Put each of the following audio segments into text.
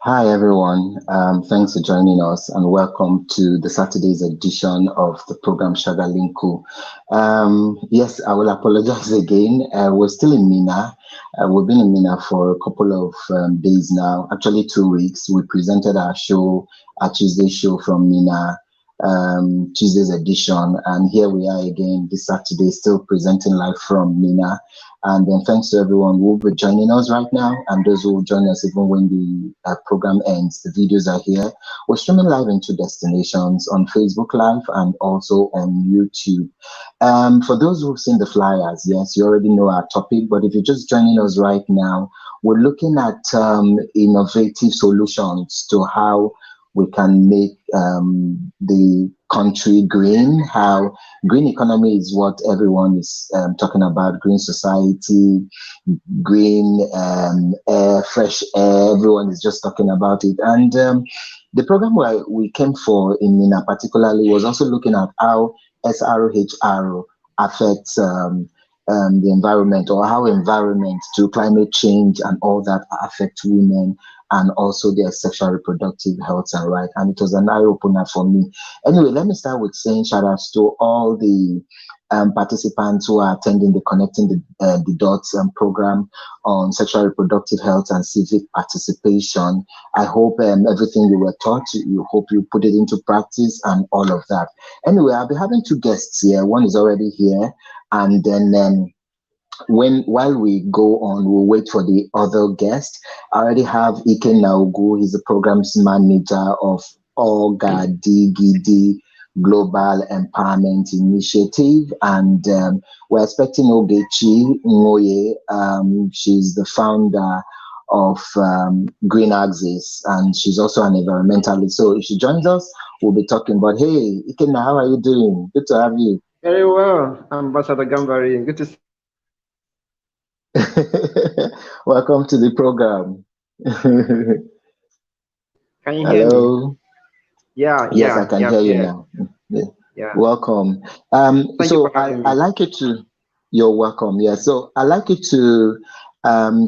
Hi everyone, thanks for joining us and welcome to the Saturday's edition of the program Shagalinku. Yes, I will apologize again. We're still in Mina. We've been in Mina for a couple of days now, actually 2 weeks. We presented our show, our Tuesday show from Mina, Tuesday's edition, and here we are again this Saturday, still presenting live from Mina. And then thanks to everyone who will be joining us right now and those who will join us even when the program ends. The videos are here. We're streaming live in 2 destinations, on Facebook Live and also on YouTube. For those who've seen the flyers, yes, you already know our topic, but if you're just joining us right now, we're looking at innovative solutions to how we can make the country green, how green economy is what everyone is talking about, green society, green air, fresh air, everyone is just talking about it. And the program where we came for in Mina particularly was also looking at how SRHR affects the environment, or how environment to climate change and all that affect women and also their sexual reproductive health and right. And it was an eye-opener for me. Anyway, let me start with saying shout outs to all the participants who are attending the Connecting the Dots program on sexual reproductive health and civic participation. I hope everything you were taught, you hope you put it into practice and all of that. Anyway, I'll be having 2 guests here. One is already here, and then while we go on, we'll wait for the other guest. I already have Ikenna Ugwu. He's the programs manager of Ogadagidi Global Empowerment Initiative, and we're expecting Ogechi Nwonye. She's the founder of Green Axis, and she's also an environmentalist. So if she joins us, we'll be talking about, hey, Ikenna, how are you doing? Good to have you. Very well, Ambassador Gambari. Good to see Welcome to the program. Can you hear me? Yeah, yes, I can hear you now. Yeah. Welcome. So I like you to, you're welcome. Yeah, so I'd like you to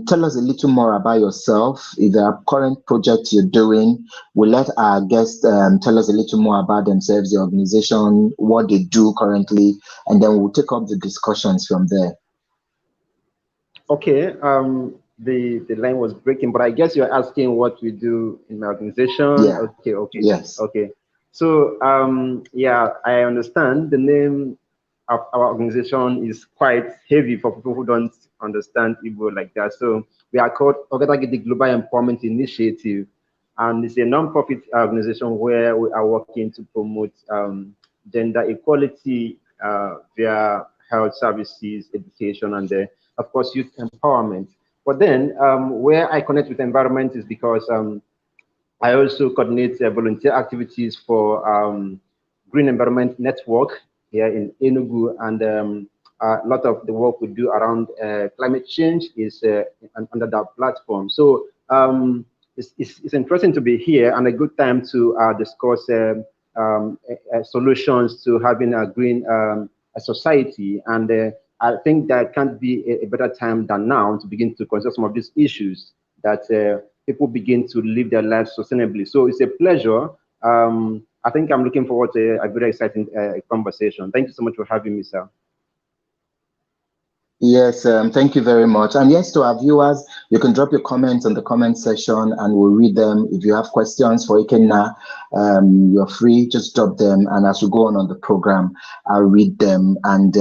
tell us a little more about yourself. If there are current projects you're doing, we'll let our guests tell us a little more about themselves, the organization, what they do currently, and then we'll take up the discussions from there. Okay, the line was breaking, but I guess you're asking what we do in my organization. Yeah. Okay. Yes. Okay. So yeah, I understand the name of our organization is quite heavy for people who don't understand Igbo like that. So we are called Ogadagidi Global Empowerment Initiative, and it's a non-profit organization where we are working to promote gender equality via health services, education, and of course, youth empowerment. But then where I connect with environment is because I also coordinate volunteer activities for Green Environment Network here in Enugu, and a lot of the work we do around climate change is under that platform. So it's interesting to be here and a good time to discuss solutions to having a green society. And I think there can't be a better time than now to begin to consider some of these issues that people begin to live their lives sustainably. So it's a pleasure. I think I'm looking forward to a very exciting conversation. Thank you so much for having me, sir. Yes, thank you very much. And yes, to our viewers, you can drop your comments in the comment section and we'll read them. If you have questions for Ikenna, you're free, just drop them. And as we go on the program, I'll read them. And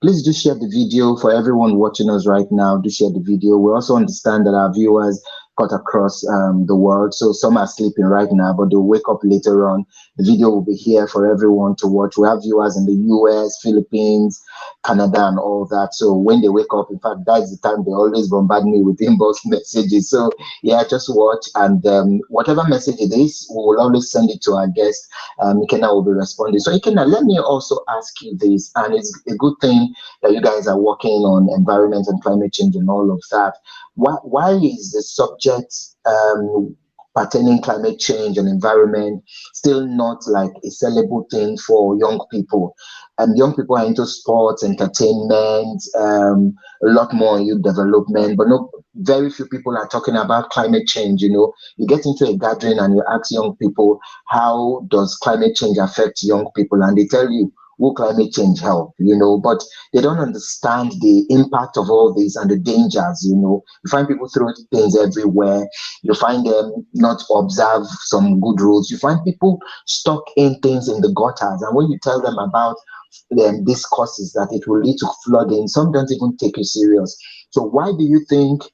please do share the video for everyone watching us right now. Do share the video. We also understand that our viewers cut across the world. So some are sleeping right now, but they'll wake up later on. The video will be here for everyone to watch. We have viewers in the US, Philippines, Canada, and all that. So when they wake up, in fact, that's the time they always bombard me with inbox messages. So yeah, just watch, and whatever message it is, we will always send it to our guest. Ikenna will be responding. So Ikenna, let me also ask you this, and it's a good thing that you guys are working on environment and climate change and all of that. Why is the subject pertaining climate change and environment still not like a sellable thing for young people. And young people are into sports, entertainment, a lot more youth development, but no, very few people are talking about climate change. You get into a gathering and you ask young people, how does climate change affect young people? And they tell you, will climate change help? But they don't understand the impact of all this and the dangers. You find people throw things everywhere. You find them not observe some good rules. You find people stuck in things in the gutters. And when you tell them about these causes that it will lead to flooding, some don't even take you serious. So why do you think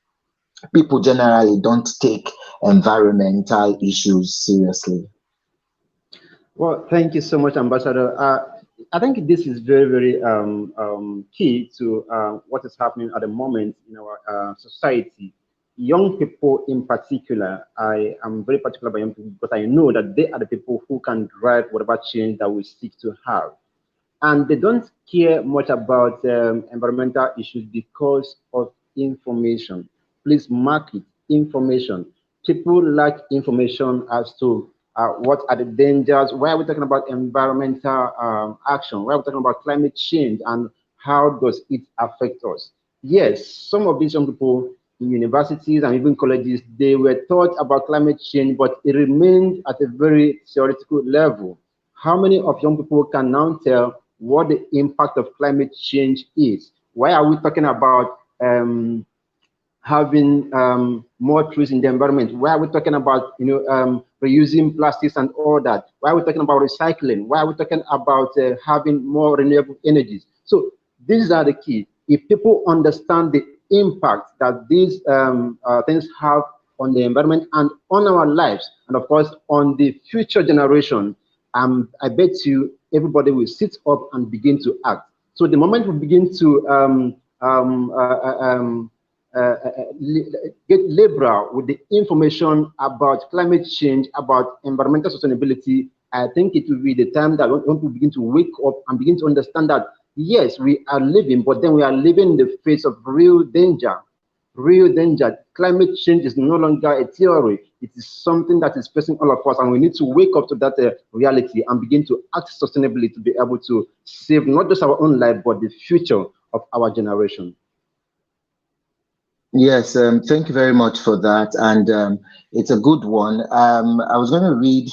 people generally don't take environmental issues seriously? Well, thank you so much, Ambassador. I think this is very, very key to what is happening at the moment in our society. Young people in particular, I am very particular about young people because I know that they are the people who can drive whatever change that we seek to have. And they don't care much about environmental issues because of information. Please mark it, information. People lack information as to what are the dangers, why are we talking about environmental action, why are we talking about climate change, and how does it affect us? Yes, some of these young people in universities and even colleges, they were taught about climate change, but it remained at a very theoretical level. How many of young people can now tell what the impact of climate change is? Why are we talking about having more trees in the environment? Why are we talking about reusing plastics and all that? Why are we talking about recycling? Why are we talking about having more renewable energies? So these are the key. If people understand the impact that these things have on the environment and on our lives, and of course on the future generation, I bet you everybody will sit up and begin to act. So the moment we begin to get liberal with the information about climate change, about environmental sustainability, I think it will be the time that when people begin to wake up and begin to understand that, yes, we are living, but then we are living in the face of real danger. Real danger. Climate change is no longer a theory. It is something that is facing all of us, and we need to wake up to that reality and begin to act sustainably to be able to save not just our own life, but the future of our generation. Yes, thank you very much for that. And it's a good one. I was going to read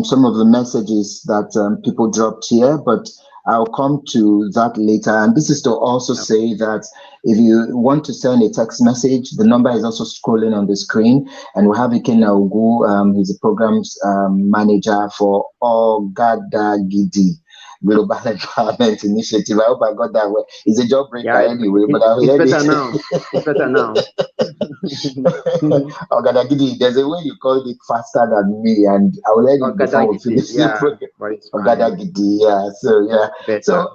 some of the messages that people dropped here, but I'll come to that later. And this is to also say that if you want to send a text message, the number is also scrolling on the screen. And we have Ikenna Ugwu, he's a programs manager for Ogadagidi Global Empowerment Initiative. I hope I got that well. It's a job breaker anyway, but I'll hear better now. It's better now. Ogadagidi, there's a way you called it faster than me, and I will let you before we finish the program. Ogadagidi, yeah. So yeah. Better.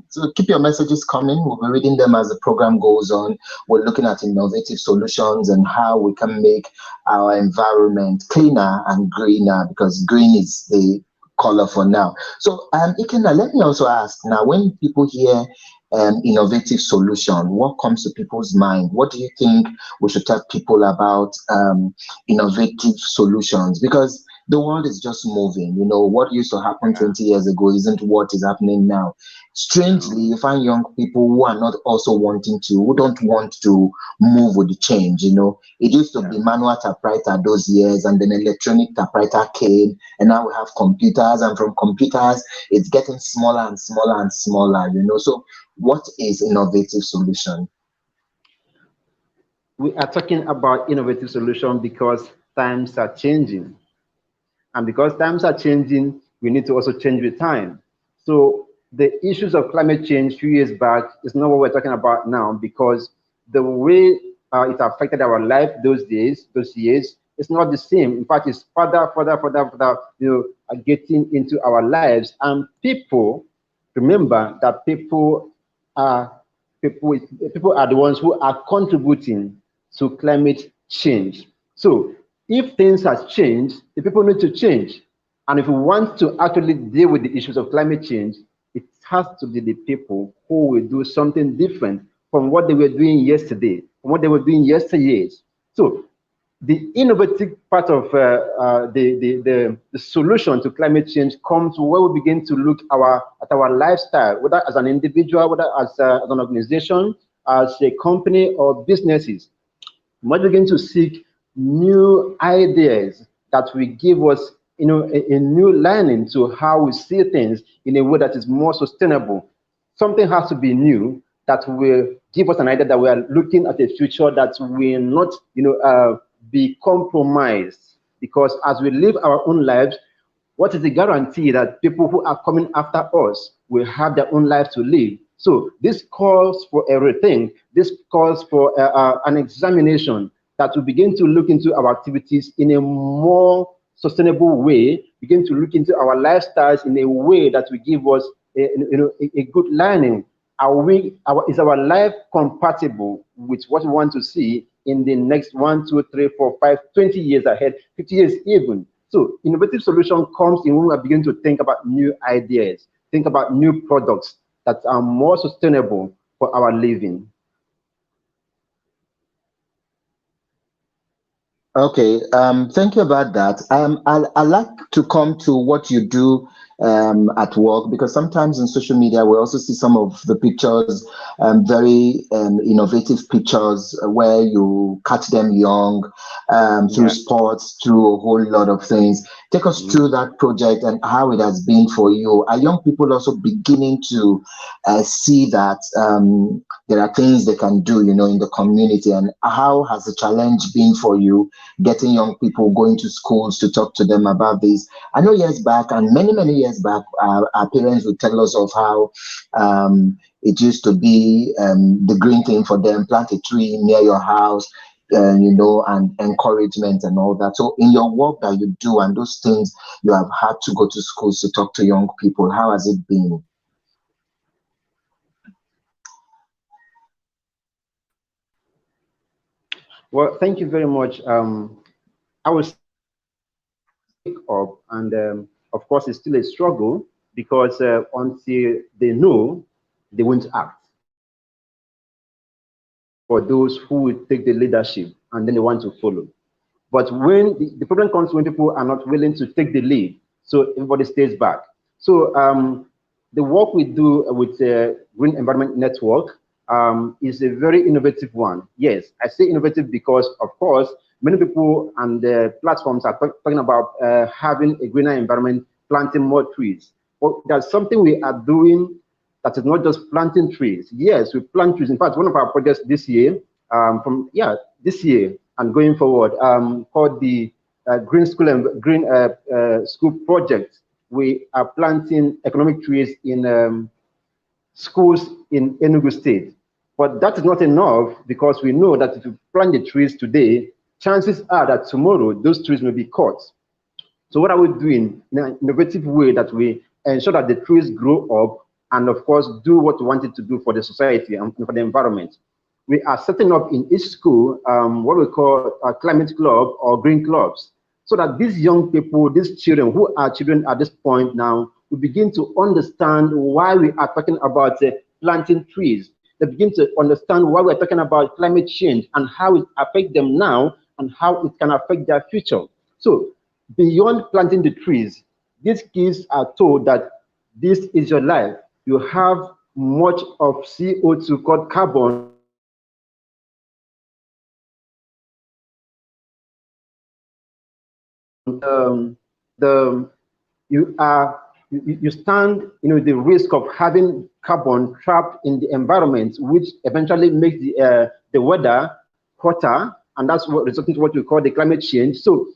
So keep your messages coming. We'll be reading them as the program goes on. We're looking at innovative solutions and how we can make our environment cleaner and greener, because green is the color for now. So Ikenna, let me also ask now, when people hear innovative solution, what comes to people's mind? What do you think we should tell people about innovative solutions? Because the world is just moving. What used to happen 20 years ago isn't what is happening now. Strangely, you find young people who are not also who don't want to move with the change. It used to be manual typewriter those years, and then electronic typewriter came, and now we have computers, and from computers, it's getting smaller and smaller and smaller, So what is innovative solution? We are talking about innovative solution because times are changing. And because times are changing, we need to also change with time. So the issues of climate change a few years back is not what we're talking about now, because the way it affected our life those years, it's not the same. In fact, it's further, getting into our lives. And people, remember that people are the ones who are contributing to climate change. So if things have changed, the people need to change. And if we want to actually deal with the issues of climate change, it has to be the people who will do something different from what they were doing yesterday, from what they were doing yesteryears. So the innovative part of the solution to climate change comes where we begin to look at our lifestyle, whether as an individual, whether as an organization, as a company or businesses. We must begin to seek new ideas that will give us, a new learning to how we see things in a way that is more sustainable. Something has to be new that will give us an idea that we are looking at a future that will not, be compromised. Because as we live our own lives, what is the guarantee that people who are coming after us will have their own life to live? So this calls for everything. This calls for an examination that will begin to look into our activities in a more sustainable way, begin to look into our lifestyles in a way that will give us a good learning. Is our life compatible with what we want to see in the next 1, 2, 3, 4, 5, 20 years ahead, 50 years even? So innovative solution comes in when we begin to think about new ideas, think about new products that are more sustainable for our living. Okay, thank you about that. I like to come to what you do at work, because sometimes in social media we also see some of the pictures, very innovative pictures where you catch them young, through sports, through a whole lot of things. Take us through that project and how it has been for you. Are young people also beginning to see that there are things they can do, in the community? And how has the challenge been for you, getting young people going to schools to talk to them about this? I know years back, and many, many years back, our parents would tell us of how it used to be the green thing for them: plant a tree near your house, and encouragement and all that. So in your work that you do and those things, you have had to go to schools to talk to young people. How has it been? Well, thank you very much. I was up, and of course, it's still a struggle because until they know, they won't act. For those who will take the leadership and then they want to follow. But when the problem comes when people are not willing to take the lead, so everybody stays back. So the work we do with Green Environment Network is a very innovative one. Yes, I say innovative because, of course, many people and platforms are talking about having a greener environment, planting more trees. But there's something we are doing that is not just planting trees. Yes, we plant trees. In fact, one of our projects this year, this year and going forward, called the Green School and Green School Project. We are planting economic trees in schools in Enugu State. But that is not enough, because we know that if you plant the trees today, chances are that tomorrow those trees may be cut. So what are we doing in an innovative way that we ensure that the trees grow up and, of course, do what we want it to do for the society and for the environment? We are setting up in each school what we call a climate club or green clubs, so that these young people, these children who are children at this point now, will begin to understand why we are talking about planting trees. They begin to understand why we're talking about climate change and how it affects them now and how it can affect their future. So beyond planting the trees, these kids are told that this is your life. You have much of CO2 called carbon. You stand the risk of having carbon trapped in the environment, which eventually makes the weather hotter, and that's what resulting to what we call the climate change. So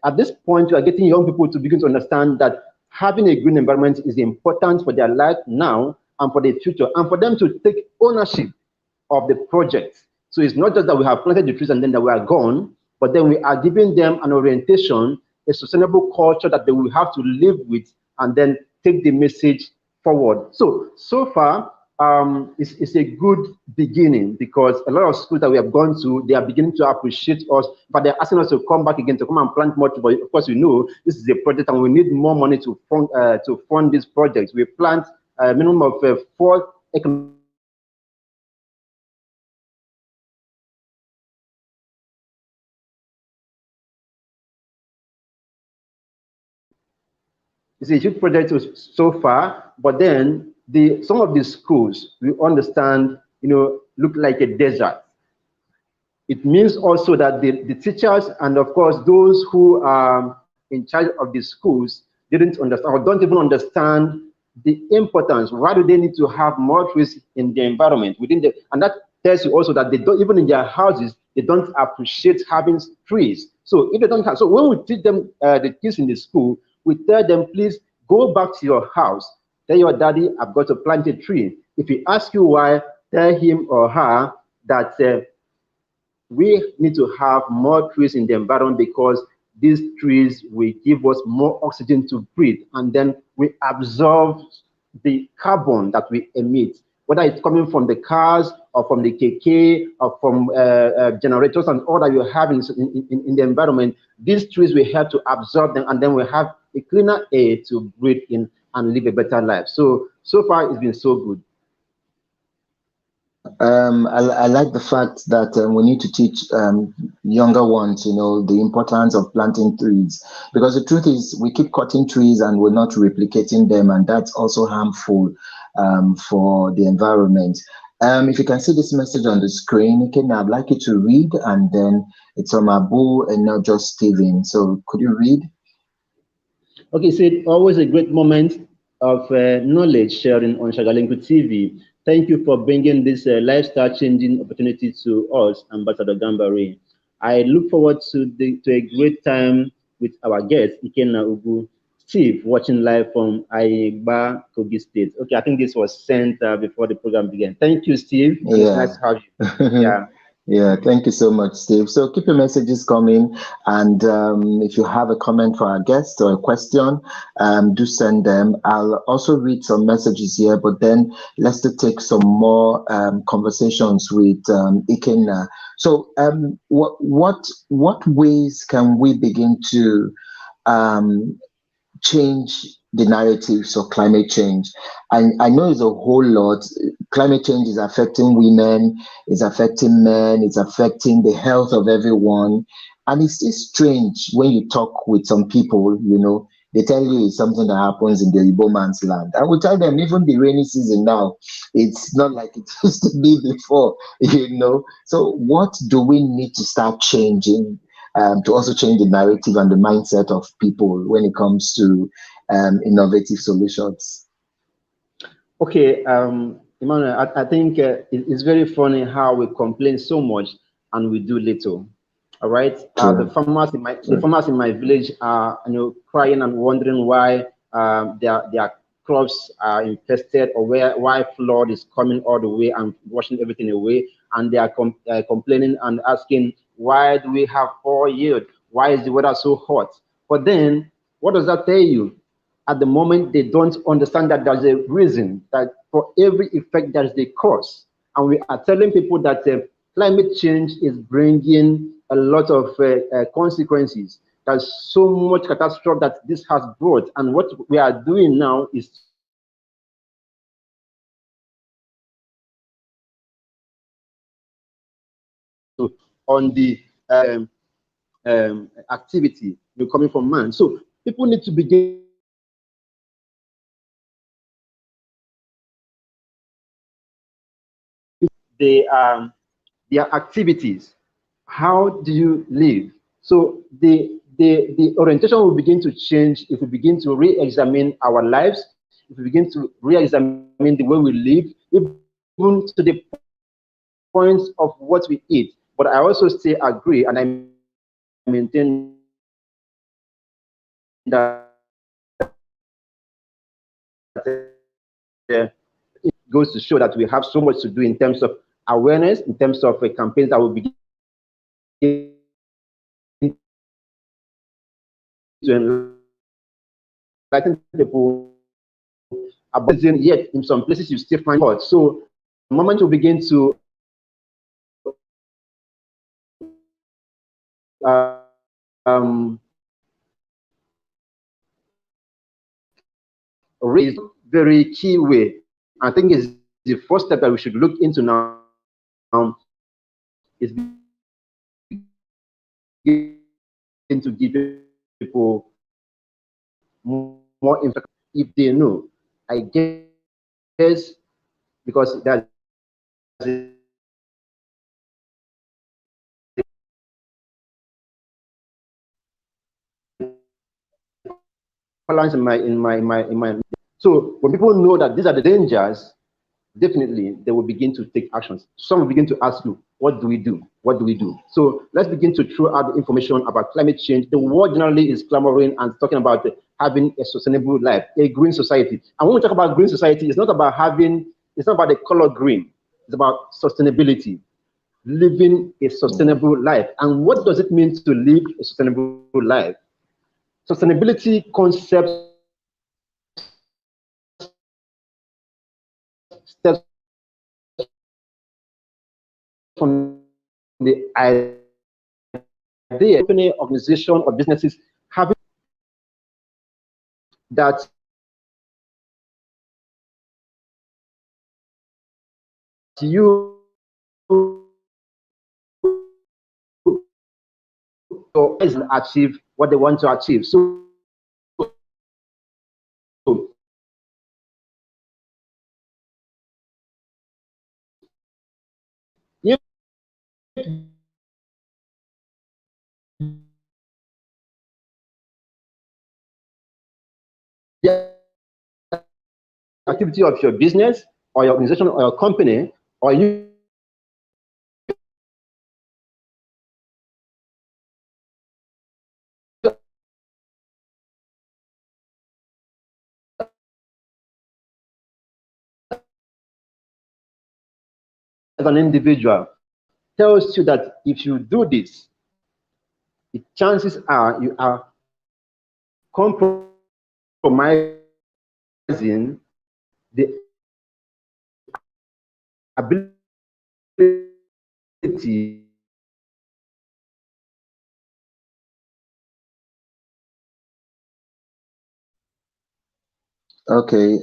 at this point, you are getting young people to begin to understand that having a green environment is important for their life now and for the future, and for them to take ownership of the project. So it's not just that we have planted the trees and then that we are gone, but then we are giving them an orientation, a sustainable culture that they will have to live with, and then take the message forward. So far, it's a good beginning, because a lot of schools that we have gone to, they are beginning to appreciate us, but they're asking us to come back again, to come and plant more trees. But of course, we know this is a project and we need more money to fund these projects. We plant a minimum of 4 economic it's a huge project so far, but then some of the schools, we understand, look like a desert. It means also that the teachers and of course those who are in charge of the schools didn't understand or don't even understand the importance. Why do they need to have more trees in the environment and that tells you also that they don't, even in their houses, they don't appreciate having trees. So if they don't have, so when we teach them, the kids in the school, we tell them, please go back to your house, tell your daddy, I've got to plant a tree. If he asks you why, tell him or her that we need to have more trees in the environment because these trees will give us more oxygen to breathe, and then we absorb the carbon that we emit, whether it's coming from the cars or from the KK or from generators and all that you have in the environment. These trees will help to absorb them, and then we have a cleaner air to breathe in and live a better life. So far it's been so good. I like the fact that we need to teach younger ones, the importance of planting trees, because the truth is we keep cutting trees and we're not replicating them, and that's also harmful for the environment. If you can see this message on the screen, Ikenna, I'd like you to read, and then it's from Abu and not just Steven. So could you read? Okay, so always a great moment of knowledge sharing on Shagalinku TV. Thank you for bringing this lifestyle-changing opportunity to us, Ambassador Gambari. I look forward to a great time with our guest, Ikenna Ugwu. Steve, watching live from Aigba, Kogi State. Okay, I think this was sent before the program began. Thank you, Steve. Yeah. It's nice to have you. Yeah. Yeah, thank you so much, Steve. So keep your messages coming, and if you have a comment for our guest or a question, do send them. I'll also read some messages here, but then let's take some more conversations with Ikenna. So, what ways can we begin to change the narratives of climate change? I know it's a whole lot. Climate change is affecting women, it's affecting men, it's affecting the health of everyone. And it's still strange when you talk with some people, they tell you it's something that happens in the Igbo man's land. I will tell them, even the rainy season now, it's not like it used to be before, So what do we need to start changing to also change the narrative and the mindset of people when it comes to innovative solutions? Okay, Emmanuel, I think it's very funny how we complain so much and we do little. All right, the farmers in my village are crying and wondering why their crops are infested, or why flood is coming all the way and washing everything away, and they are complaining and asking, why do we have poor yield? Why is the weather so hot? But then, what does that tell you? At the moment, they don't understand that there's a reason, that for every effect there is a cause. And we are telling people that climate change is bringing a lot of consequences. There's so much catastrophe that this has brought. And what we are doing now is on the activity coming from man. So people need to begin their activities. How do you live? So the orientation will begin to change if we begin to re-examine our lives, if we begin to re-examine the way we live, even to the points of what we eat. But I also still agree, and I maintain that it goes to show that we have so much to do in terms of awareness, in terms of campaigns that will begin to enlighten people about it. Yet in some places you still find God. So the moment you begin to raise very key way. I think is the first step that we should look into now is to give people more more information if they know. I guess because there's a balance in my. So when people know that these are the dangers, definitely they will begin to take actions. Some will begin to ask you, what do we do? What do we do? So let's begin to throw out the information about climate change. The world generally is clamoring and talking about having a sustainable life, a green society. And when we talk about green society, it's not about the color green. It's about sustainability, living a sustainable life. And what does it mean to live a sustainable life? Sustainability concepts steps from the idea, company, organization, or businesses having that you achieve what they want to achieve. So if the activity of your business or your organization or your company or you as an individual tells you that if you do this, the chances are you are compromising the ability Okay.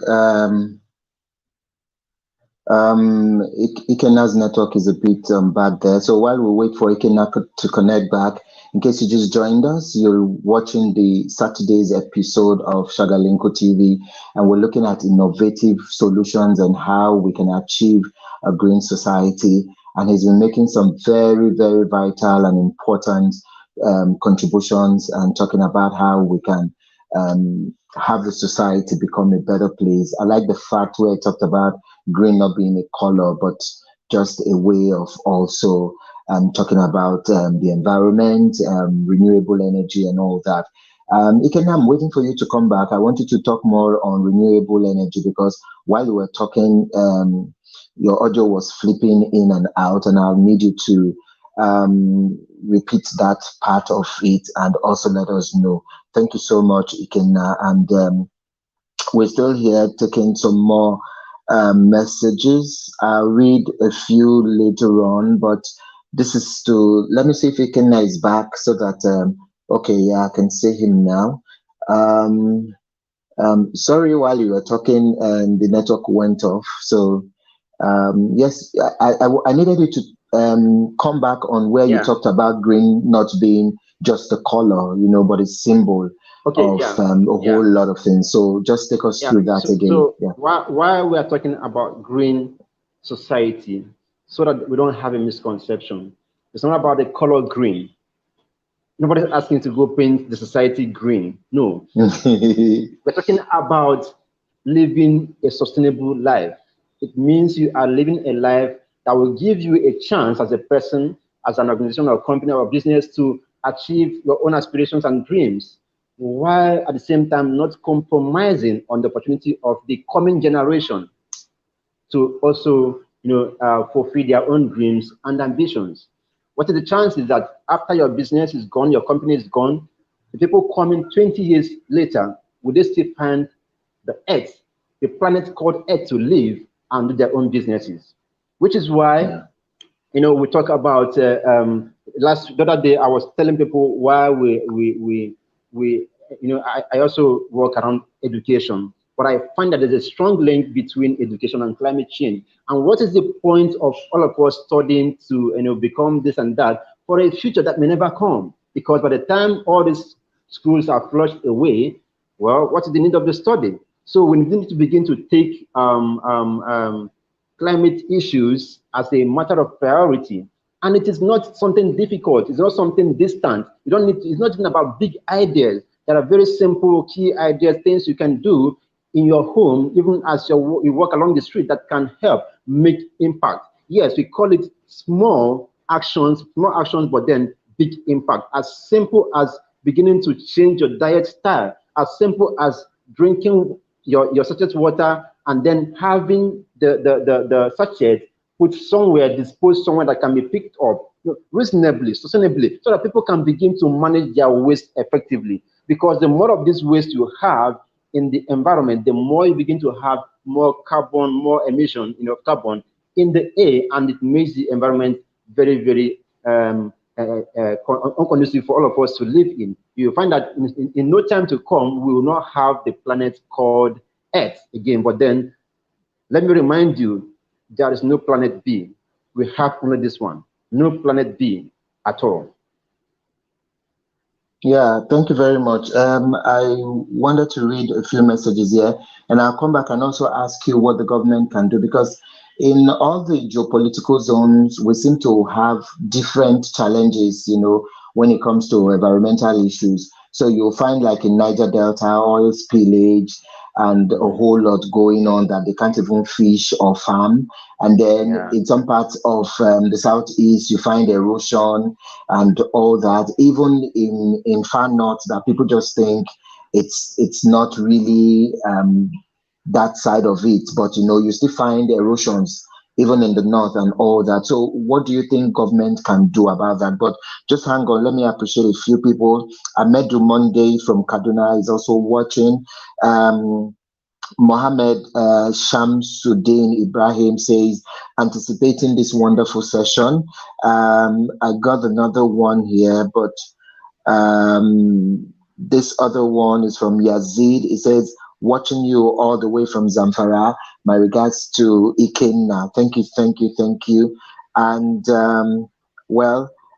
Ikenna's network is a bit bad there. So while we wait for Ikenna to connect back, in case you just joined us, you're watching the Saturday's episode of Shagalinku TV, and we're looking at innovative solutions and how we can achieve a green society. And he's been making some very, very vital and important contributions and talking about how we can have the society become a better place. I like the fact where he talked about green not being a color, but just a way of also talking about the environment, renewable energy, and all that. Ikenna, I'm waiting for you to come back. I want you to talk more on renewable energy because while you were talking, your audio was flipping in and out, and I'll need you to repeat that part of it and also let us know. Thank you so much, Ikenna. And we're still here taking some more messages. I'll read a few later on, but this is to, let me see if Ikenna is back so that, okay, yeah, I can see him now. Sorry, while you were talking and the network went off. So, yes, I needed you to come back on where you talked about green not being just a color, but a symbol of a whole lot of things. So just take us through that again. So why we are talking about green society, so that we don't have a misconception. It's not about the color green. Nobody's asking to go paint the society green. No. We're talking about living a sustainable life. It means you are living a life that will give you a chance as a person, as an organization or company or business to achieve your own aspirations and dreams, while at the same time not compromising on the opportunity of the coming generation to also fulfill their own dreams and ambitions. What are the chances that after your business is gone, your company is gone, the people coming 20 years later, will they still find the earth, the planet called Earth, to live and do their own businesses? Which is why, we talk about the other day. I was telling people why I also work around education, but I find that there's a strong link between education and climate change. And what is the point of all of us studying to become this and that for a future that may never come? Because by the time all these schools are flushed away, Well, what is the need of the study? So we need to begin to take climate issues as a matter of priority. And it is not something difficult. It's not something distant. You don't need to, it's not even about big ideas. There are very simple key ideas, things you can do in your home, even as you walk along the street, that can help make impact. Yes, we call it small actions, but then big impact. As simple as beginning to change your diet style, as simple as drinking your sachet water and then having the sachet put somewhere, disposed somewhere that can be picked up, reasonably, sustainably, so that people can begin to manage their waste effectively. Because the more of this waste you have in the environment, the more you begin to have more carbon, more emission, carbon in the air, and it makes the environment very, very unconducive for all of us to live in. You find that in no time to come, we will not have the planet called Earth again. But then, let me remind you, there is no planet B. We have only this one. No planet B at all. Yeah, thank you very much. I wanted to read a few messages here, and I'll come back and also ask you what the government can do, because in all the geopolitical zones, we seem to have different challenges, when it comes to environmental issues. So you'll find, like in Niger Delta, oil spillage and a whole lot going on that they can't even fish or farm. And then in some parts of the southeast, you find erosion and all that. Even in far north, that people just think it's not really that side of it, but you still find erosions even in the north and all that. So what do you think government can do about that? But just hang on, let me appreciate a few people. Ahmedu Monday from Kaduna is also watching. Mohammed Shamsuddin Ibrahim says, anticipating this wonderful session. I got another one here, but this other one is from Yazid. It says, watching you all the way from Zamfara. My regards to Ikenna. Thank you. And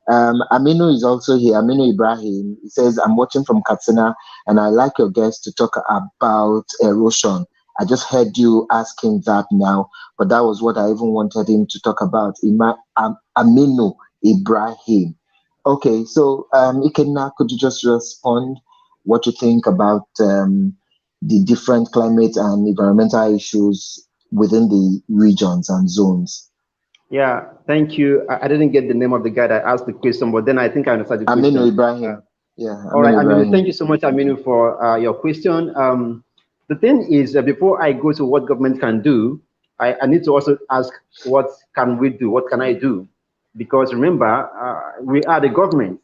Aminu is also here. Aminu Ibrahim. He says, I'm watching from Katsina, and I like your guest to talk about erosion. I just heard you asking that now, but that was what I even wanted him to talk about. Aminu Ibrahim. Okay, so Ikenna, could you just respond what you think about the different climate and environmental issues within the regions and zones? Yeah, thank you. I didn't get the name of the guy that asked the question, but then I think I understand the question. Aminu Ibrahim. All right, Aminu, thank you so much, Aminu, for your question. The thing is, before I go to what government can do, I need to also ask, what can we do? What can I do? Because remember, we are the government,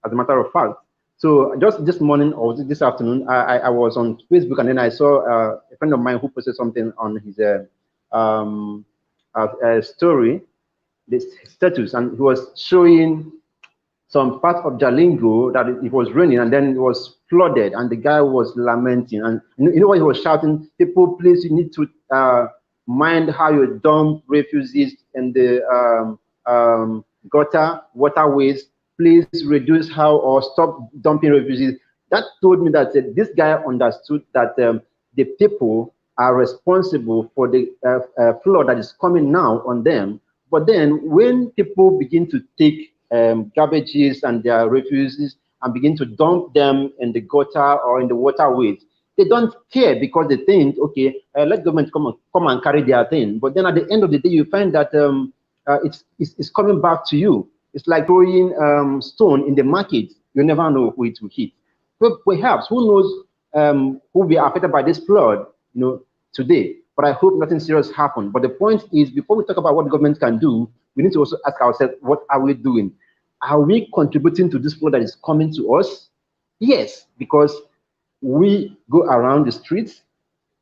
as a matter of fact. So just this morning or this afternoon, I was on Facebook, and then I saw a friend of mine who posted something on his story, this status, and he was showing some part of Jalingo that it was raining, and then it was flooded, and the guy was lamenting. And you know what he was shouting? People, please, you need to mind how you dump refugees in the gutter, waterways. Please reduce how or stop dumping refugees. That told me that this guy understood that the people are responsible for the flood that is coming now on them. But then when people begin to take garbages and their refugees and begin to dump them in the gutter or in the waterways, they don't care, because they think, okay, let government come and carry their thing. But then at the end of the day, you find that it's coming back to you. It's like throwing stone in the market. You never know who it will hit. But perhaps, who knows who will be affected by this flood, today. But I hope nothing serious happens. But the point is, before we talk about what the government can do, we need to also ask ourselves, what are we doing? Are we contributing to this flood that is coming to us? Yes, because we go around the streets,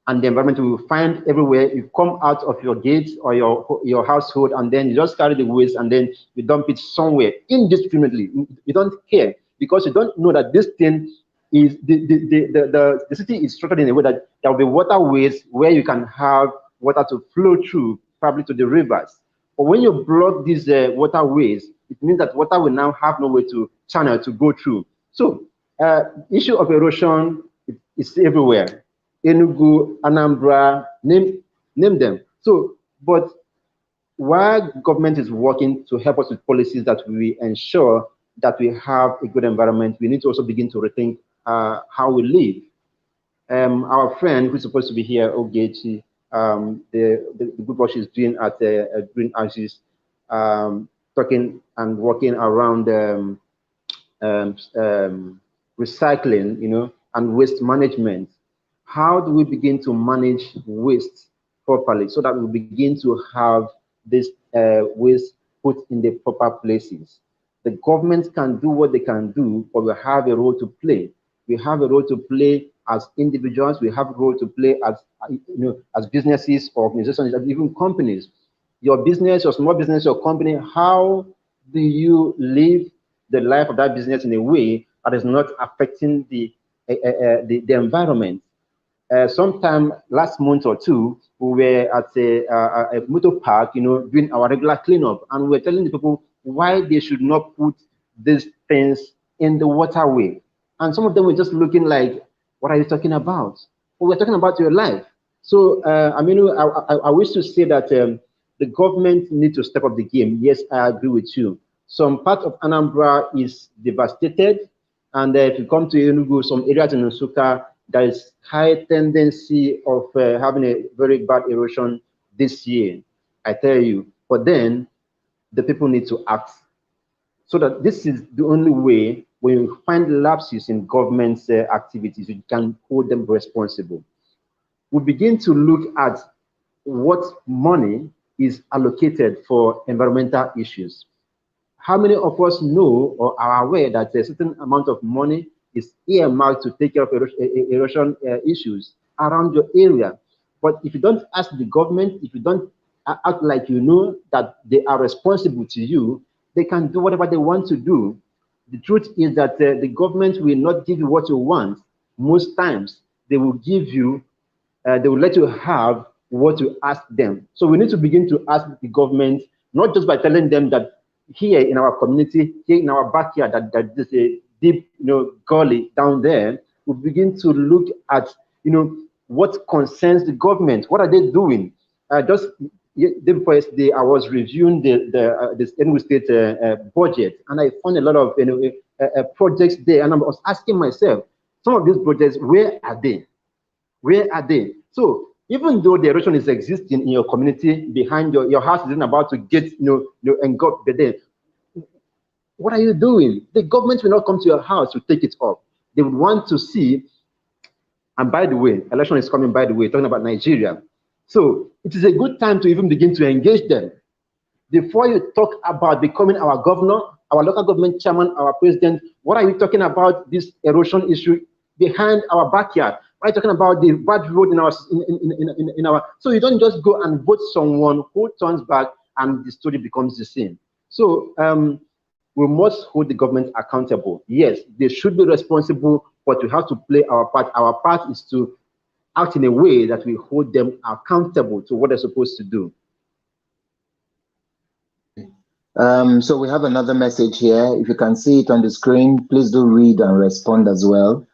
and the environment will find everywhere. You come out of your gate or your household, and then you just carry the waste, and then you dump it somewhere indiscriminately. You don't care, because you don't know that this thing is the city is structured in a way that there will be waterways where you can have water to flow through, probably to the rivers. But when you block these waterways, it means that water will now have no way to channel to go through. So issue of erosion, It's everywhere. Enugu, Anambra, name them. So, but while government is working to help us with policies that we ensure that we have a good environment, we need to also begin to rethink how we live. Our friend who's supposed to be here, Ogechi, the good work she's doing at Green Ashes, talking and working around recycling, and waste management. How do we begin to manage waste properly so that we begin to have this waste put in the proper places? The government can do what they can do, but we have a role to play. We have a role to play as individuals. We have a role to play as businesses, organizations, even companies. Your business, your small business, your company. How do you live the life of that business in a way that is not affecting the environment? Sometime last month or two, we were at a motor park, doing our regular cleanup, and we were telling the people why they should not put these things in the waterway. And some of them were just looking like, "What are you talking about?" Well, we're talking about your life. So, I wish to say that the government need to step up the game. Yes, I agree with you. Some part of Anambra is devastated, and if you come to Enugu, some areas in Nsukka, there is high tendency of having a very bad erosion this year, I tell you. But then the people need to act. So that this is the only way when you find lapses in government's activities, you can hold them responsible. We begin to look at what money is allocated for environmental issues. How many of us know or are aware that a certain amount of money is earmarked to take care of erosion issues around your area? But if you don't ask the government, if you don't act like you know that they are responsible to you, they can do whatever they want to do. The truth is that the government will not give you what you want. Most times, they will give you, they will let you have what you ask them. So we need to begin to ask the government, not just by telling them that here in our community, here in our backyard, that there's a deep, gully down there. We begin to look at, what concerns the government. What are they doing? Just day before yesterday, I was reviewing this Enugu State budget, and I found a lot of projects there, and I was asking myself, some of these projects, where are they? Where are they? So even though the erosion is existing in your community, behind your house isn't about to get engulfed there, what are you doing? The government will not come to your house to take it up. They would want to see. And by the way, election is coming, by the way, talking about Nigeria. So it is a good time to even begin to engage them. Before you talk about becoming our governor, our local government chairman, our president, what are you talking about this erosion issue behind our backyard? Why are you talking about the bad road in our so you don't just go and vote someone who turns back and the story becomes the same. So we must hold the government accountable. Yes, they should be responsible, but we have to play our part. Our part is to act in a way that we hold them accountable to what they're supposed to do. So we have another message here. If you can see it on the screen, please do read and respond as well.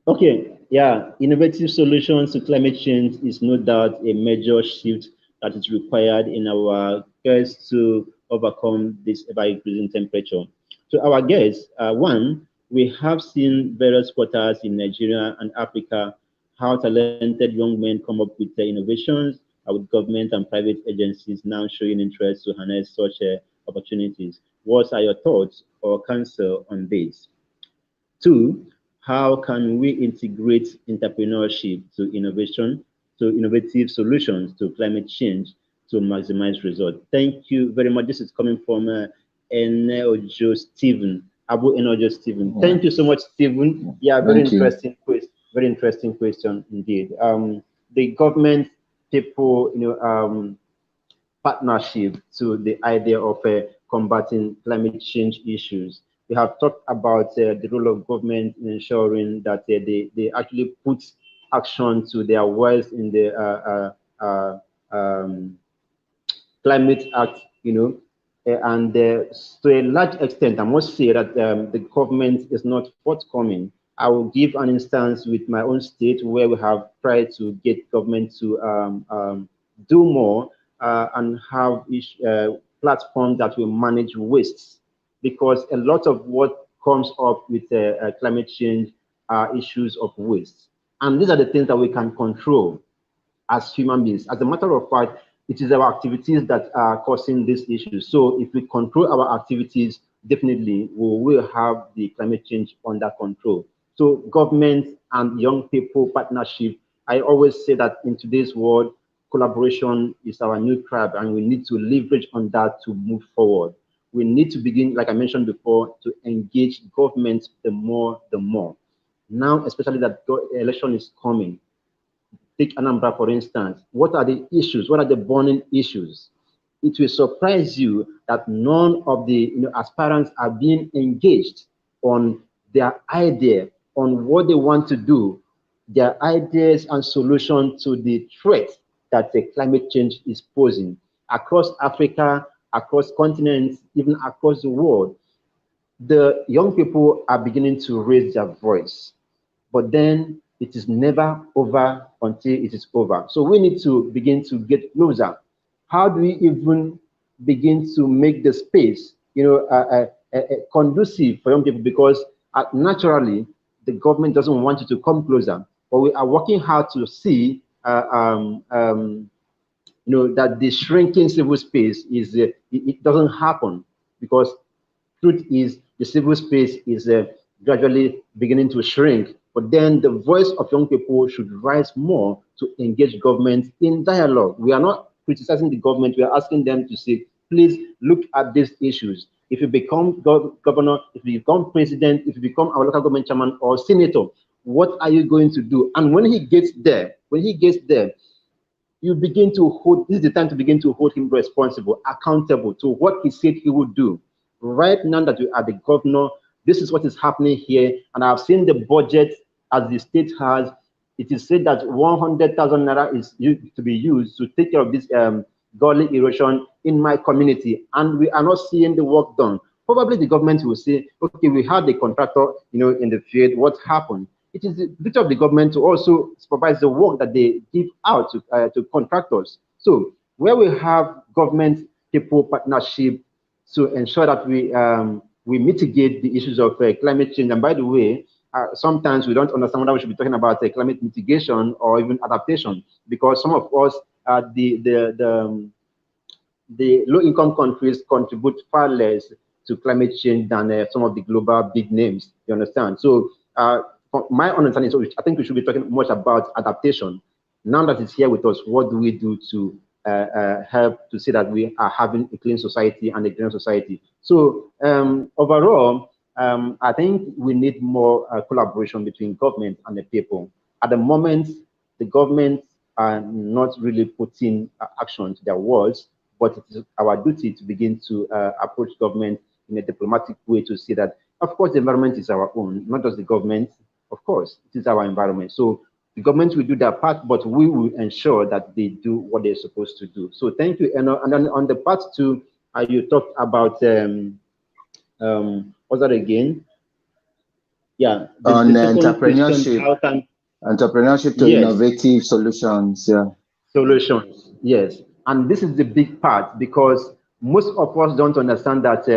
Okay, yeah, innovative solutions to climate change is no doubt a major shift that is required in our quest to overcome this ever-increasing temperature. So our guests, one, we have seen various quarters in Nigeria and Africa how talented young men come up with innovations, with government and private agencies now showing interest to harness such opportunities. What are your thoughts or counsel on this? Two, how can we integrate entrepreneurship to innovation, to innovative solutions to climate change to maximize results? Thank you very much. This is coming from Enojo Stephen, Abu Enojo Stephen. Yeah. Thank you so much, Stephen. Yeah, very interesting question. Very interesting question indeed. The government people, partnership to the idea of combating climate change issues. We have talked about the role of government in ensuring that they actually put action to their words in the Climate Act, and to a large extent, I must say that the government is not forthcoming. I will give an instance with my own state where we have tried to get government to do more and have platforms that will manage wastes, because a lot of what comes up with climate change are issues of waste. And these are the things that we can control as human beings. As a matter of fact, it is our activities that are causing these issues. So if we control our activities, definitely we will have the climate change under control. So government and young people partnership, I always say that in today's world, collaboration is our new tribe, and we need to leverage on that to move forward. We need to begin, like I mentioned before, to engage government the more, the more. Now, especially that election is coming, take Anambra, for instance. What are the issues? What are the burning issues? It will surprise you that none of the aspirants are being engaged on their idea, on what they want to do, their ideas and solutions to the threat that the climate change is posing across Africa, across continents, even across the world. The young people are beginning to raise their voice, but then it is never over until it is over. So we need to begin to get closer. How do we even begin to make the space, conducive for young people? Because naturally, the government doesn't want you to come closer, but we are working hard to see, that the shrinking civil space is it doesn't happen, because truth is the civil space is gradually beginning to shrink. But then the voice of young people should rise more to engage government in dialogue. We are not criticizing the government. We are asking them to say, please look at these issues. If you become governor, if you become president, if you become our local government chairman or senator, what are you going to do? And when he gets there, you begin to hold, this is the time to begin to hold him responsible, accountable to what he said he would do. Right now that you are the governor, this is what is happening here. And I've seen the budget as the state has. It is said that 100,000 naira is to be used to take care of this gully erosion in my community. And we are not seeing the work done. Probably the government will say, okay, we had the contractor, in the field, what happened? It is the duty of the government to also supervise the work that they give out to contractors. So where we have government people partnership to ensure that we mitigate the issues of climate change. And by the way, sometimes we don't understand whether we should be talking about climate mitigation or even adaptation, because some of us, the low-income countries contribute far less to climate change than some of the global big names. You understand? So from my understanding, so I think we should be talking much about adaptation. Now that it's here with us, what do we do to help to see that we are having a clean society and a green society? So overall, I think we need more collaboration between government and the people. At the moment, the government are not really putting action to their words, but it is our duty to begin to approach government in a diplomatic way to see that, of course, the environment is our own, not just the government. Of course, it is our environment. So the government will do their part, but we will ensure that they do what they're supposed to do. So thank you. And then on the part two, you talked about what's that again? Yeah, on the second question, entrepreneurship, how can entrepreneurship to yes, innovative solutions. Yeah. solutions, yes. And this is the big part, because most of us don't understand that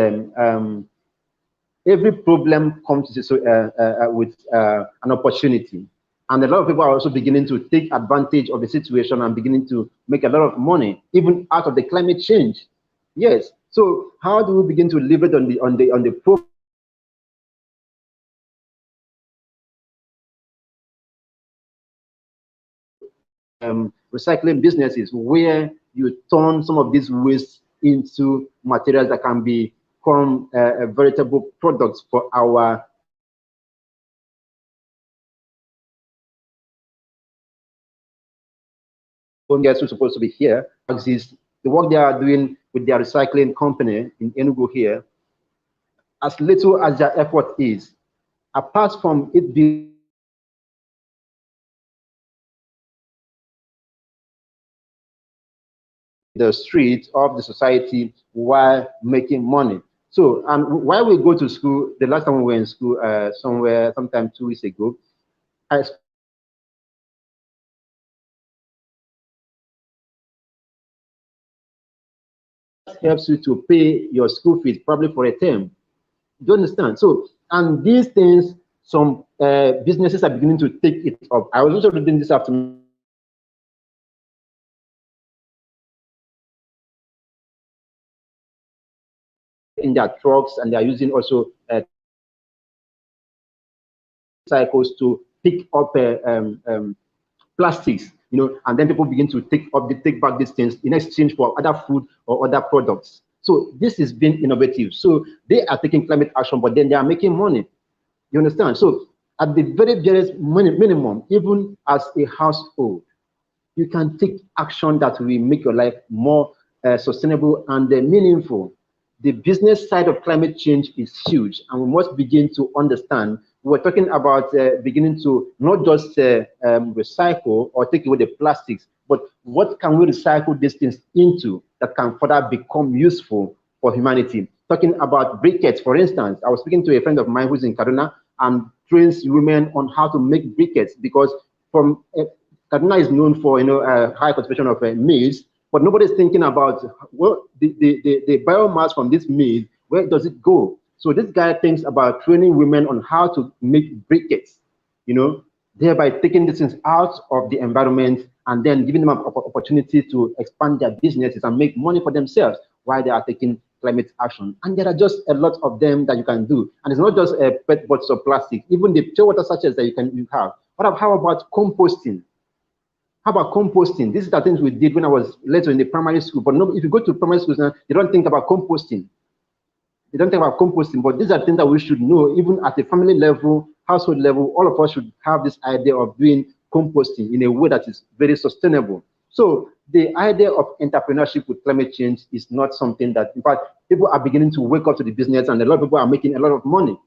every problem comes with an opportunity. And a lot of people are also beginning to take advantage of the situation and beginning to make a lot of money, even out of the climate change. Yes. So how do we begin to leverage on the recycling businesses, where you turn some of these wastes into materials that can become veritable products for our guys who are supposed to be here. Exists the work they are doing with their recycling company in Enugu here, as little as their effort is, apart from it being the street of the society while making money. So, and while we go to school, the last time we were in school, sometime 2 weeks ago, I helps you to pay your school fees probably for a term. Do you understand? So, and these things, some businesses are beginning to take it up. I was also reading this afternoon in their trucks, and they are using also cycles to pick up plastics, and then people begin to take back these things in exchange for other food or other products. So this is being innovative. So they are taking climate action, but then they are making money. You understand? So at the very minimum, even as a household, you can take action that will make your life more sustainable and meaningful. The business side of climate change is huge, and we must begin to understand. We're talking about beginning to not just recycle or take away the plastics, but what can we recycle these things into that can further become useful for humanity? Talking about briquettes, for instance, I was speaking to a friend of mine who's in Kaduna and trains women on how to make briquettes, because from Kaduna is known for high concentration of maize, but nobody's thinking about the biomass from this maize. Where does it go? So this guy thinks about training women on how to make briquettes, thereby taking these things out of the environment and then giving them an opportunity to expand their businesses and make money for themselves while they are taking climate action. And there are just a lot of them that you can do. And it's not just PET bottles of plastic, even the pure water sachets that you have. How about composting? How about composting? These are things we did when I was later in the primary school. But no, if you go to primary schools now, they don't think about composting. They don't think about composting, but these are things that we should know, even at the family level, household level. All of us should have this idea of doing composting in a way that is very sustainable. So the idea of entrepreneurship with climate change is not something that, in fact, people are beginning to wake up to the business, and a lot of people are making a lot of money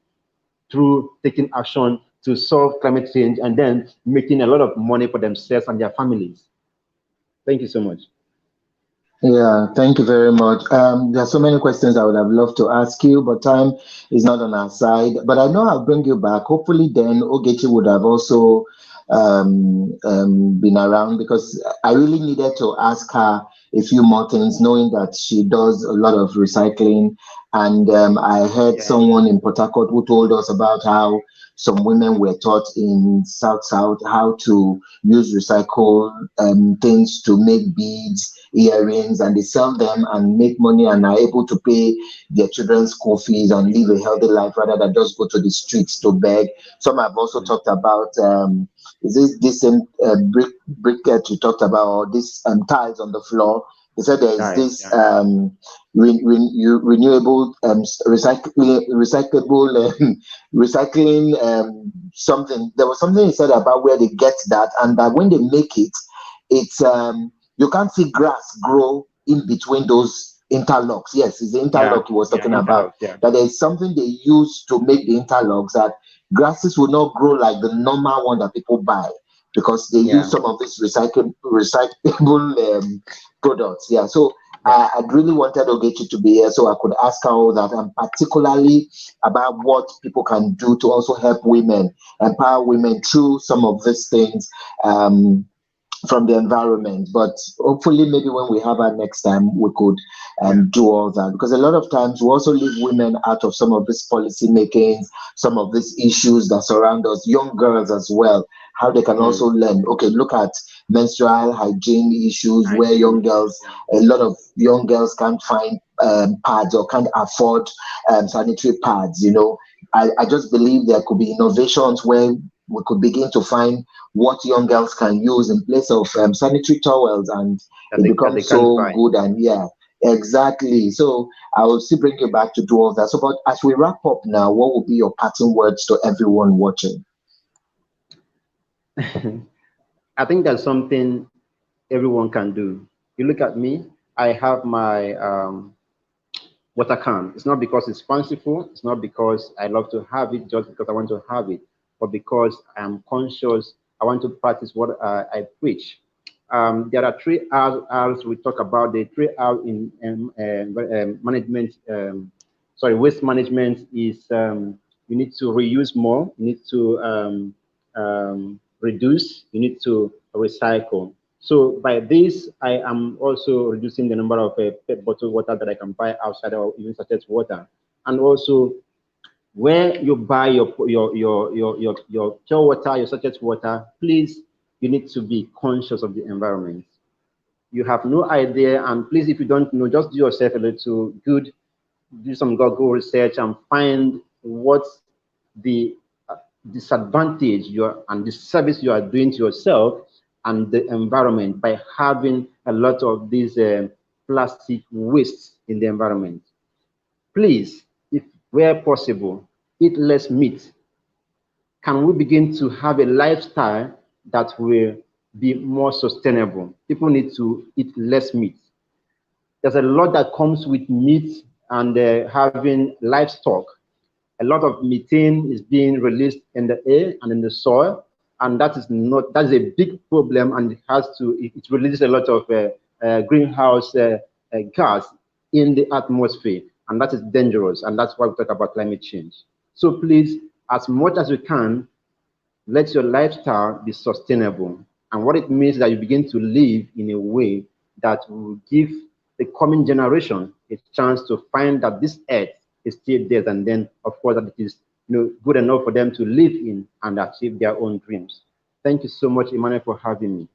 through taking action to solve climate change and then making a lot of money for themselves and their families. Thank you so much. Yeah, thank you very much. There are so many questions I would have loved to ask you, but time is not on our side. But I know I'll bring you back. Hopefully, then Ogechi would have also been around, because I really needed to ask her a few more things, knowing that she does a lot of recycling. And I heard someone in Port Harcourt who told us about how some women were taught in South how to use recycled things to make beads, earrings, and they sell them and make money and are able to pay their children's school fees and live a healthy life rather than just go to the streets to beg. Some have also talked about is this same briquette you talked about, or this tiles on the floor. They said there is this renewable recycling something. There was something he said about where they get that, and that when they make it, it's you can't see grass grow in between those interlocks. Yes, it's the interlock he was talking about. That there is something they use to make the interlocks that grasses will not grow like the normal one that people buy, because they use some of these recyclable products. Yeah, so I really wanted Ogechi to be here so I could ask her all that, and particularly about what people can do to also help women, empower women through some of these things from the environment. But hopefully maybe when we have her next time, we could do all that, because a lot of times we also leave women out of some of this policy making, some of these issues that surround us, young girls as well, how they can also learn. Okay, look at menstrual hygiene issues where young girls, a lot of young girls can't find pads or can't afford sanitary pads. I just believe there could be innovations where we could begin to find what young girls can use in place of sanitary towels, and it becomes so good. And exactly. So I will still bring you back to do all that. So, but as we wrap up now, what will be your parting words to everyone watching? I think that's something everyone can do. You look at me, I have my water can. It's not because it's fanciful. It's not because I love to have it just because I want to have it, but because I am conscious. I want to practice what I preach. There are 3 R's we talk about. The 3 R in management waste management is you need to reuse more, you need to reduce, you need to recycle. So by this, I am also reducing the number of pet bottled water that I can buy outside or even sachet water. And also, where you buy your pure water, your sachet water, please, you need to be conscious of the environment. You have no idea, and please, if you don't know, just do yourself a little good, do some Google research and find what the disadvantage you are and the service you are doing to yourself and the environment by having a lot of these plastic wastes in the environment. Please, if where possible, eat less meat. Can we begin to have a lifestyle that will be more sustainable? People need to eat less meat. There's a lot that comes with meat and having livestock. A lot of methane is being released in the air and in the soil, and that is a big problem, and it releases a lot of greenhouse gas in the atmosphere, and that is dangerous, and that's why we talk about climate change. So please, as much as you can, let your lifestyle be sustainable. And what it means is that you begin to live in a way that will give the coming generation a chance to find that this earth is still there, and then, of course, that it is good enough for them to live in and achieve their own dreams. Thank you so much, Emmanuel, for having me.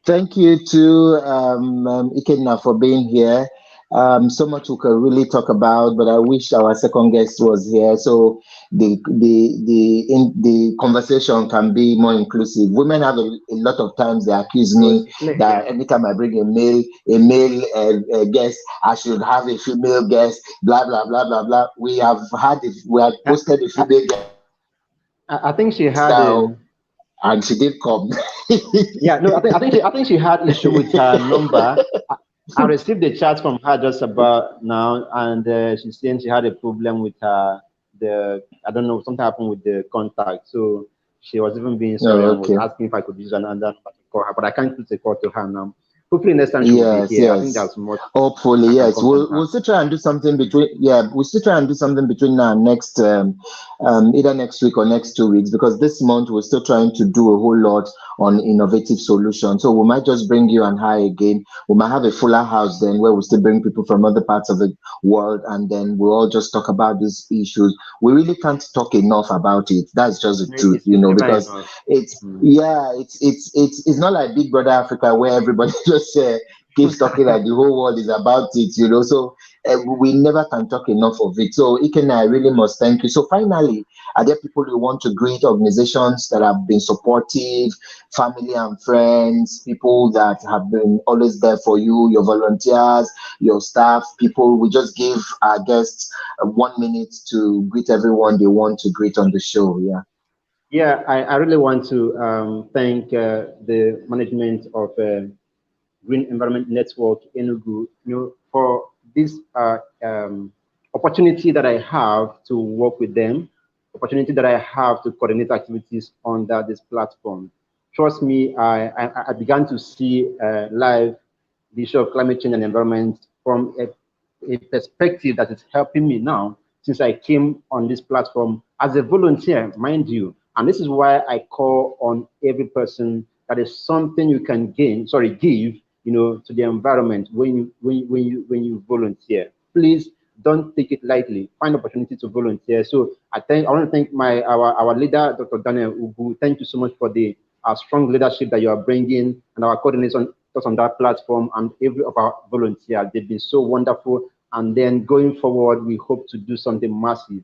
Thank you to Ikenna for being here. So much we could really talk about, but I wish our second guest was here so the conversation can be more inclusive. Women have a lot of times they accuse me that every time I bring a male guest, I should have a female guest. Blah blah blah blah blah. We have posted a female guest. I think she had now, and she did come. Yeah, no, I think she had issue with her number. I received the chat from her just about now, and she's saying she had a problem with her. I don't know, something happened with the contact, so she was even being sorry and was asking if I could use another number to call her, but I can't put a call to her now. Hopefully next time she will be here. I think that's more. Hopefully, yes. We'll still try and do something between. Yeah, we'll still try and do something between now and next, either next week or next 2 weeks, because this month we're still trying to do a whole lot on innovative solutions. So we might just bring you and her again. We might have a fuller house then, where we still bring people from other parts of the world, and then we'll all just talk about these issues. We really can't talk enough about it. That's just the truth, because it's it's not like Big Brother Africa where everybody just keeps talking like the whole world is about it, so we never can talk enough of it. So Ikenna, I really must thank you. So finally, are there people you want to greet, organizations that have been supportive, family and friends, people that have been always there for you, your volunteers, your staff, people? We just give our guests 1 minute to greet everyone they want to greet on the show. Yeah, I really want to thank the management of Green Environment Network in Ugwu, for this opportunity that I have to work with them, opportunity that I have to coordinate activities under this platform. Trust me, I began to see live the issue of climate change and environment from a perspective that is helping me now since I came on this platform as a volunteer, mind you. And this is why I call on every person that is something you can give, to the environment when you volunteer. Please don't take it lightly. Find opportunity to volunteer. So I want to thank our leader, Dr. Daniel Ugwu. Thank you so much for the strong leadership that you are bringing, and our coordination on that platform, and every of our volunteers. They've been so wonderful. And then going forward, we hope to do something massive.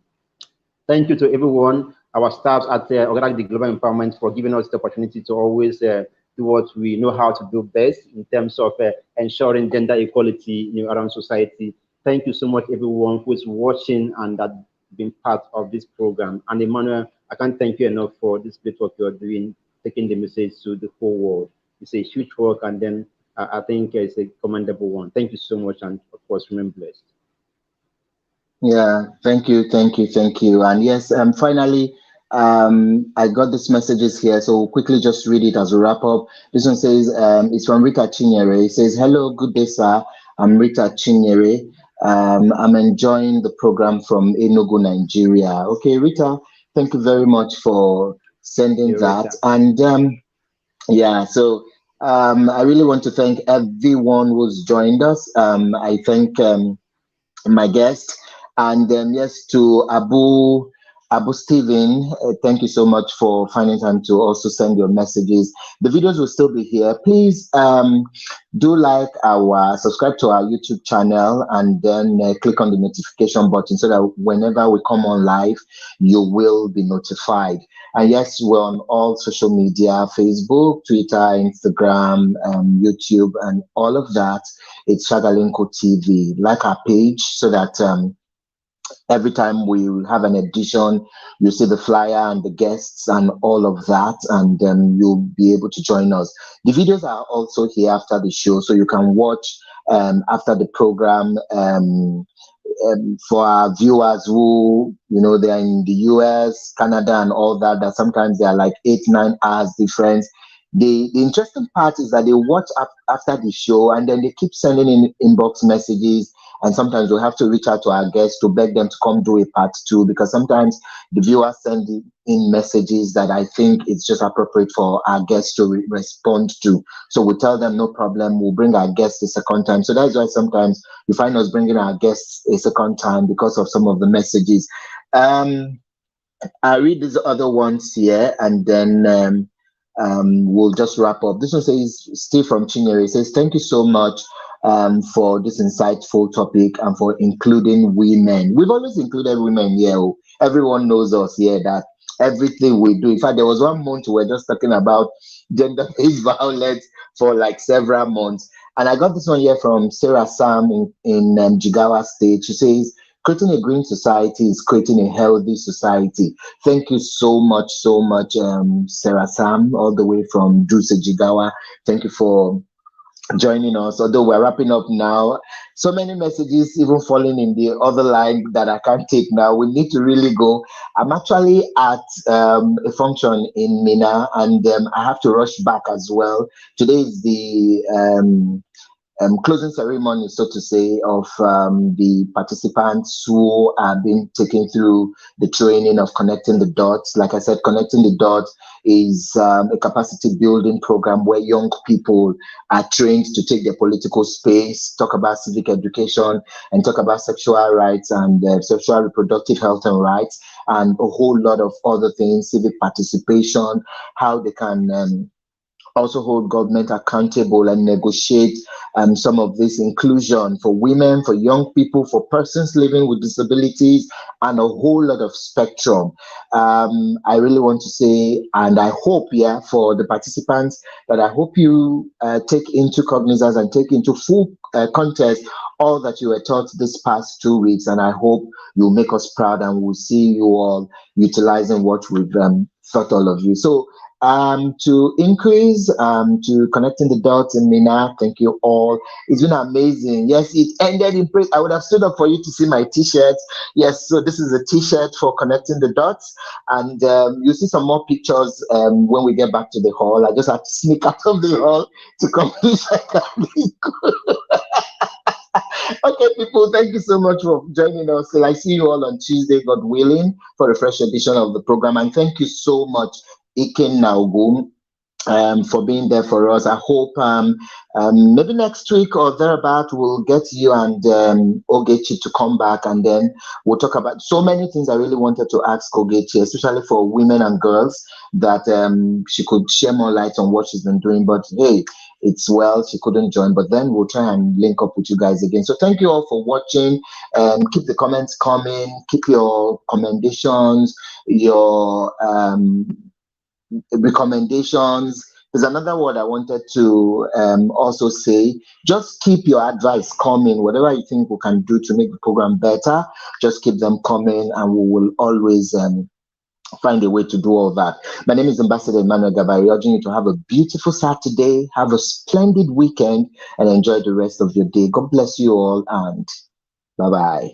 Thank you to everyone, our staffs at Ogadagidi Global Empowerment, for giving us the opportunity to always do what we know how to do best in terms of ensuring gender equality around society. Thank you so much, everyone who is watching and that been part of this program. And Emmanuel, I can't thank you enough for this great work you're doing, taking the message to the whole world. It's a huge work, and then I think it's a commendable one. Thank you so much, and of course, remain blessed. Yeah, thank you. And yes, finally, I got these messages here, so we'll quickly just read it as we wrap up. This one says, it's from Rita Chinyere. It says, hello, good day, sir. I'm Rita Chinyere. I'm enjoying the program from Enugu, Nigeria. Okay, Rita, thank you very much for sending that. Rita. And yeah, so I really want to thank everyone who's joined us. I thank my guest, and yes, to Abu Steven, thank you so much for finding time to also send your messages. The videos will still be here. Please do subscribe to our YouTube channel, and then click on the notification button so that whenever we come on live, you will be notified. And yes, we're on all social media: Facebook, Twitter, Instagram, YouTube, and all of that. It's Shagalinku TV. Like our page so that every time we have an edition, you see the flyer and the guests and all of that, and you'll be able to join us. The videos are also here after the show, so you can watch after the program. For our viewers who, they're in the US, Canada, and all that, that sometimes they are like 8-9 hours difference. The interesting part is that they watch after the show, and then they keep sending in inbox messages, and sometimes we have to reach out to our guests to beg them to come do a part 2, because sometimes the viewers send in messages that I think it's just appropriate for our guests to respond to. So we tell them, no problem, we'll bring our guests a second time. So that's why sometimes you find us bringing our guests a second time, because of some of the messages. I read these other ones here, and then we'll just wrap up. This one says, Steve from Chinyere says, thank you so much for this insightful topic and for including women. We've always included women here. Everyone knows us here, that everything we do. In fact, there was one month we were just talking about gender-based violence for like several months. And I got this one here from Sarah Sam in Jigawa State. She says, creating a green society is creating a healthy society. Thank you so much, Sarah Sam, all the way from Duse Jigawa. Thank you for joining us, although we're wrapping up now. So many messages even falling in the other line that I can't take now. We need to really go. I'm actually at a function in Mina, and I have to rush back as well. Today is the closing ceremony, so to say, of the participants who have been taken through the training of connecting the dots. Like I said, connecting the dots is a capacity building program where young people are trained to take their political space, talk about civic education, and talk about sexual rights and sexual reproductive health and rights, and a whole lot of other things, civic participation, how they can also hold government accountable and negotiate some of this inclusion for women, for young people, for persons living with disabilities, and a whole lot of spectrum. I really want to say, and I hope, for the participants, that I hope you take into cognizance and take into full context all that you were taught this past 2 weeks, and I hope you'll make us proud, and we'll see you all utilizing what we've taught all of you. So to increase, to connecting the dots in Mina, thank you all. It's been amazing. Yes, it ended in praise. I would have stood up for you to see my t-shirts. Yes, so this is a t-shirt for connecting the dots, and you'll see some more pictures when we get back to the hall. I just have to sneak out of the hall to complete Okay, people, thank you so much for joining us. So I see you all on Tuesday, God willing, for a fresh edition of the program. And thank you so much, Ikenna, Ugwu, for being there for us. I hope maybe next week or thereabout, we'll get you and Ogechi to come back, and then we'll talk about so many things I really wanted to ask Ogechi, especially for women and girls, that she could share more light on what she's been doing. But hey, it's well, she couldn't join, but then we'll try and link up with you guys again. So thank you all for watching, and keep the comments coming, keep your commendations, your recommendations. There's another word I wanted to also say. Just keep your advice coming. Whatever you think we can do to make the program better, just keep them coming, and we will always find a way to do all that. My name is Ambassador Emmanuel Gabari, urging you to have a beautiful Saturday, have a splendid weekend, and enjoy the rest of your day. God bless you all, and bye-bye.